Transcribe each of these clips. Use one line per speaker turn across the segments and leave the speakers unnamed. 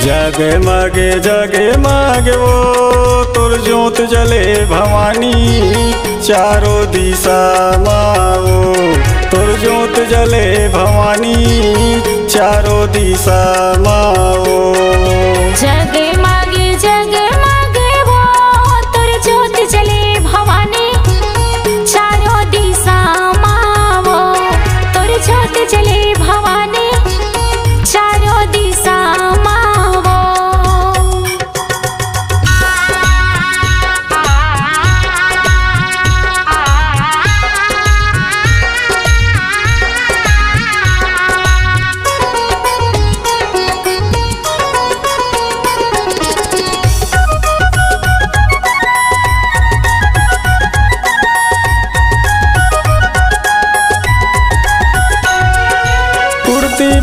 जगे मागे वो तोर ज्योत जले भवानी, चारों दिशा माओ तोर ज्योत जले भवानी, चारों दिशा माओ।
जगे मागे वो तोर ज्योत जले भवानी, चारों दिशा माओ तोर ज्योत जले भवानी, चारों दिशा माओ।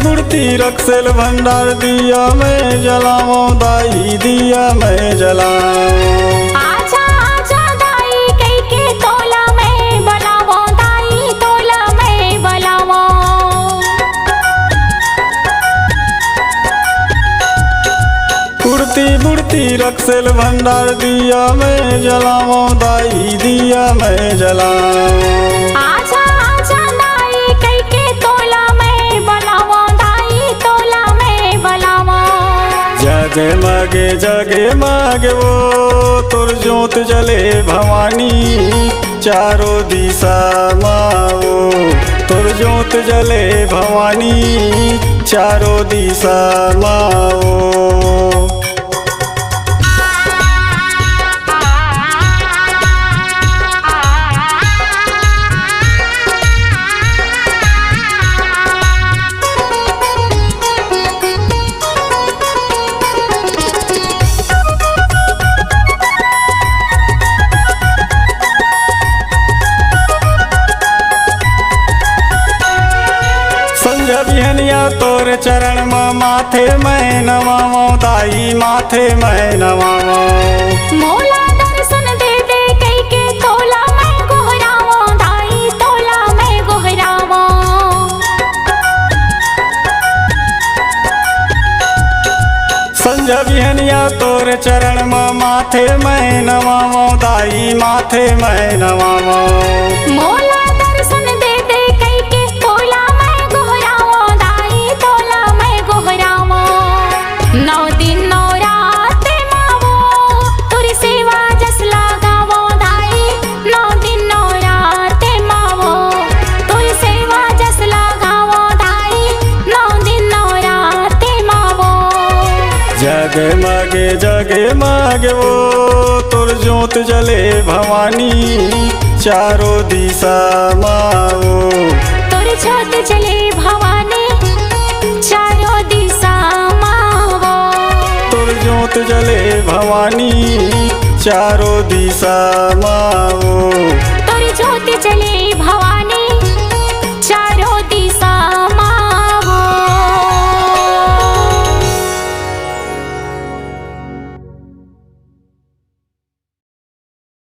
मूर्ति रक्सेल भंडार दिया मैं जलाऊं दाई, दिया मैं जलाऊं।
आजा आजा दाई कई के तोला मैं बलावो, दाई तोला मैं बलावो।
मूर्ति रक्सेल भंडार दिया मैं जलाऊं दाई, दिया मैं जलाऊं।
आजा आजा दाई कई के तोला मैं बलावो, दाई तोला मैं बलावो।
जगे मागे वो तोर ज्योत जले भवानी, चारों दिशा माओ तोर ज्योत जले भवानी, चारों दिशा माओ। बिहनिया तोर चरण माथे मैं नवावो, दाई माथे मैं नवावो।
मोला दर्शन दे दे कई के तोला मैं गोहरावो, दाई तोला मैं गोहरावो।
संझ बिहनिया तोर चरण माथे मैं नवावो, दाई माथे मैं नवावो।
मोला दर्शन दे दे कई के तोला मैं गोहरावो, दाई तोला मैं गोहरावो। 9 दिन 9 रात मावो तुरी सेवा जस लगावो, दाई 9 दिन 9 रात मावो तुरी सेवा जस लगावो, दाई 9 दिन 9 रात मावो।
जगे मागे वो तोर ज्योत जले भवानी, चारों दिशा माओ
तोर ज्योत जले भवानी, चारों दिशा मावो।
तोर ज्योत जले भवानी, चारों दिशा माओ।